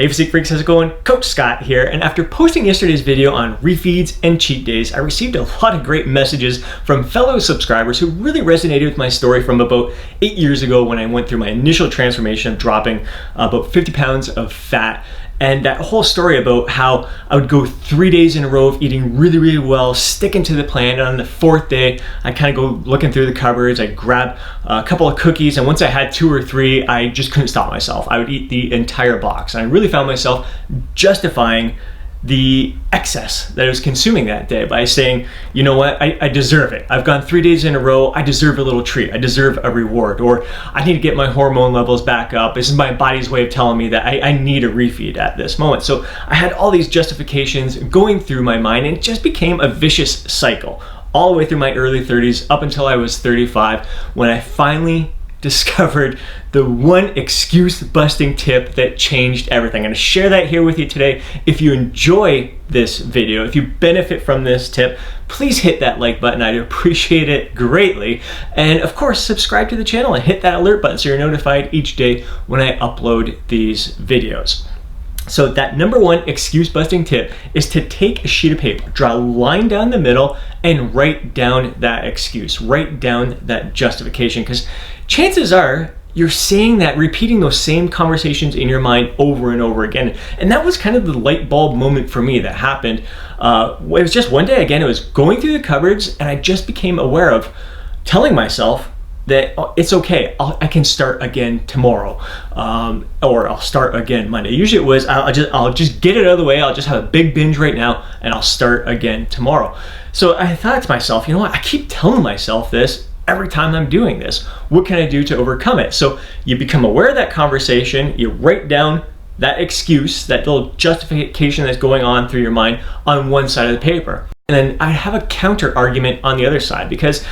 Hey Physique Freaks, how's it going? Coach Scott here, and after posting yesterday's video on refeeds and cheat days, I received a lot of great messages from fellow subscribers who really resonated with my story from about 8 years ago when I went through my initial transformation of dropping about 50 pounds of fat. And that whole story about how I would go 3 days in a row of eating really well, sticking to the plan, and on the fourth day, I kind of go looking through the cupboards, I'd grab a couple of cookies, and once I had 2 or 3, I just couldn't stop myself. I would eat the entire box. And I really found myself justifying the excess that I was consuming that day by saying, you know what, I deserve it. I've gone 3 days in a row, I deserve a little treat, I deserve a reward, or I need to get my hormone levels back up. This is my body's way of telling me that I need a refeed at this moment. So I had all these justifications going through my mind, and it just became a vicious cycle all the way through my early 30s up until I was 35, when I finally discovered the one excuse busting tip that changed everything. I'm going to share that here with you today. If you enjoy this video, if you benefit from this tip, please hit that like button. I'd appreciate it greatly. And of course, subscribe to the channel and hit that alert button so you're notified each day when I upload these videos. So that number one excuse busting tip is to take a sheet of paper, draw a line down the middle, and write down that excuse, write down that justification, because chances are you're saying that, repeating those same conversations in your mind over and over again. And that was kind of the light bulb moment for me that happened. It was just one day, again, it was going through the cupboards, and I just became aware of telling myself that it's okay, I can start again tomorrow, or I'll start again Monday. Usually it was, I'll just get it out of the way, I'll just have a big binge right now, and I'll start again tomorrow. So I thought to myself, you know what, I keep telling myself this every time I'm doing this. What can I do to overcome it? So you become aware of that conversation, you write down that excuse, that little justification that's going on through your mind on one side of the paper. And then I have a counter argument on the other side, because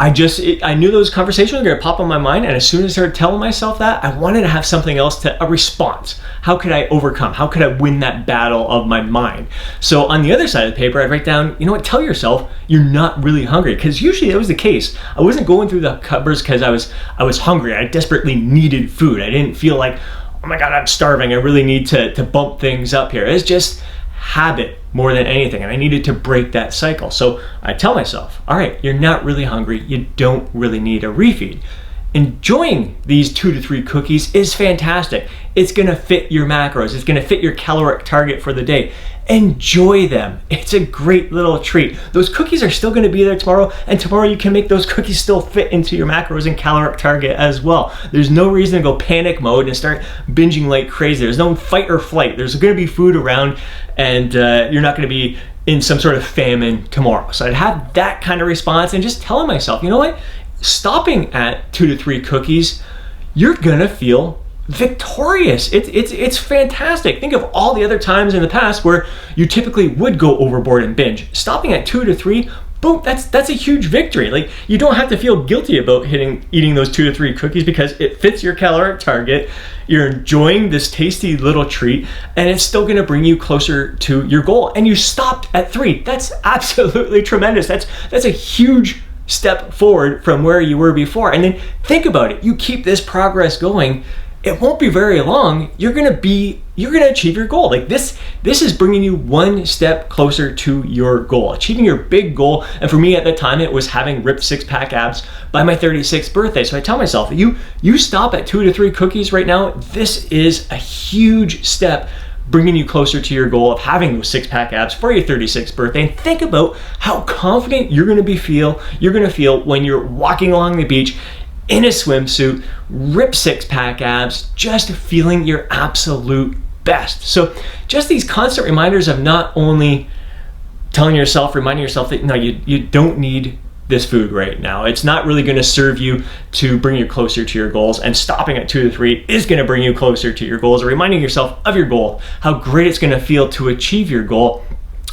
I knew those conversations were going to pop on my mind, and as soon as I started telling myself that, I wanted to have something else, a response. How could I overcome? How could I win that battle of my mind? So on the other side of the paper, I'd write down, you know what, tell yourself you're not really hungry, because usually that was the case. I wasn't going through the cupboards because I was hungry. I desperately needed food. I didn't feel like, oh my God, I'm starving. I really need to bump things up here. It's just habit more than anything, and I needed to break that cycle. So I tell myself, all right, you're not really hungry, you don't really need a refeed. Enjoying these 2 to 3 cookies is fantastic. It's gonna fit your macros, it's gonna fit your caloric target for the day. Enjoy them. It's a great little treat. Those cookies are still gonna be there tomorrow, and tomorrow you can make those cookies still fit into your macros and caloric target as well. There's no reason to go panic mode and start binging like crazy. There's no fight or flight. There's gonna be food around, and you're not gonna be in some sort of famine tomorrow. So I'd have that kind of response, and just telling myself, you know what? Stopping at 2 to 3 cookies, you're gonna feel victorious. It's fantastic. Think of all the other times in the past where you typically would go overboard and binge. Stopping at 2 to 3, boom, that's a huge victory. Like, you don't have to feel guilty about eating those 2 to 3 cookies, because it fits your caloric target. You're enjoying this tasty little treat, and it's still gonna bring you closer to your goal. And you stopped at 3. That's absolutely tremendous. That's a huge step forward from where you were before. And then think about it. You keep this progress going, it won't be very long. You're gonna achieve your goal. Like this is bringing you one step closer to your goal, achieving your big goal. And for me at the time, it was having ripped 6-pack abs by my 36th birthday. So I tell myself, you stop at 2 to 3 cookies right now, this is a huge step bringing you closer to your goal of having those 6-pack abs for your 36th birthday. And think about how confident you're gonna feel when you're walking along the beach in a swimsuit, rip 6-pack abs, just feeling your absolute best. So just these constant reminders of not only reminding yourself that no, you don't need this food right now. It's not really going to serve you to bring you closer to your goals, and stopping at 2 to 3 is going to bring you closer to your goals. Or reminding yourself of your goal, how great it's going to feel to achieve your goal,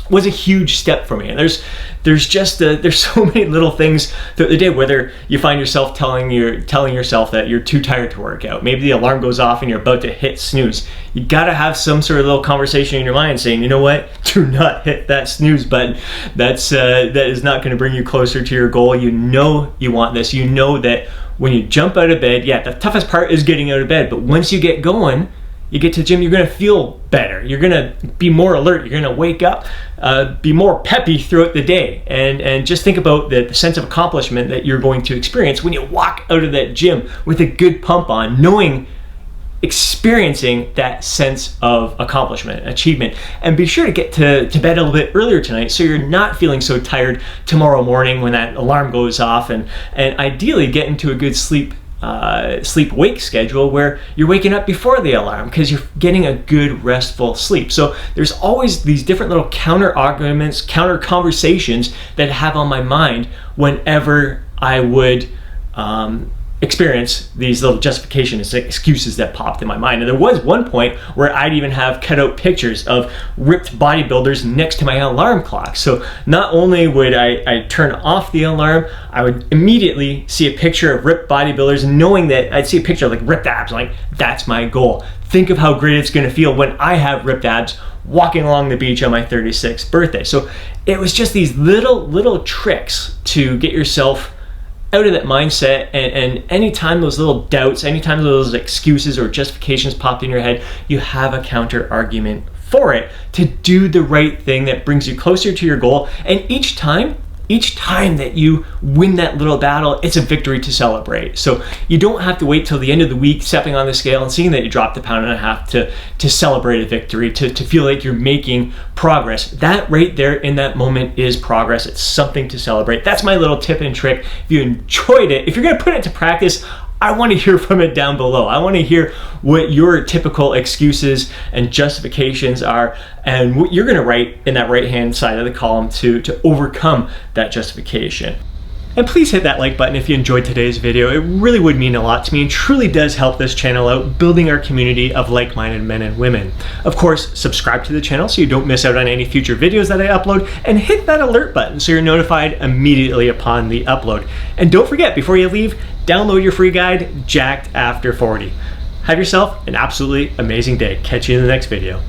was a huge step for me. And there's so many little things throughout the day, whether you find yourself telling yourself that you're too tired to work out. Maybe the alarm goes off and you're about to hit snooze. You gotta have some sort of little conversation in your mind saying, you know what, do not hit that snooze button. That is not gonna bring you closer to your goal. You know you want this. You know that when you jump out of bed, yeah, the toughest part is getting out of bed, but once you get going, you get to the gym, you're gonna feel better. You're gonna be more alert. You're gonna wake up, be more peppy throughout the day. And just think about the sense of accomplishment that you're going to experience when you walk out of that gym with a good pump on, experiencing that sense of accomplishment, achievement. And be sure to get to bed a little bit earlier tonight so you're not feeling so tired tomorrow morning when that alarm goes off, and ideally get into a good sleep-wake schedule where you're waking up before the alarm because you're getting a good restful sleep. So there's always these different little counter arguments, counter conversations that I have on my mind whenever I would experience these little justifications, excuses that popped in my mind. And there was one point where I'd even have cut out pictures of ripped bodybuilders next to my alarm clock. So not only would I turn off the alarm, I would immediately see a picture of ripped bodybuilders, knowing that I'd see a picture of like ripped abs, like that's my goal. Think of how great it's gonna feel when I have ripped abs walking along the beach on my 36th birthday. So it was just these little tricks to get yourself out of that mindset, and anytime those little doubts, anytime those excuses or justifications popped in your head, you have a counter argument for it to do the right thing that brings you closer to your goal. And each time that you win that little battle, it's a victory to celebrate. So you don't have to wait till the end of the week, stepping on the scale and seeing that you dropped 1.5 pounds to celebrate a victory, to feel like you're making progress. That right there in that moment is progress. It's something to celebrate. That's my little tip and trick. If you enjoyed it, if you're gonna put it to practice, I want to hear from it down below. I want to hear what your typical excuses and justifications are, and what you're going to write in that right-hand side of the column to overcome that justification. And please hit that like button if you enjoyed today's video. It really would mean a lot to me and truly does help this channel out, building our community of like-minded men and women. Of course, subscribe to the channel so you don't miss out on any future videos that I upload, and hit that alert button so you're notified immediately upon the upload. And don't forget, before you leave, download your free guide, Jacked After 40. Have yourself an absolutely amazing day. Catch you in the next video.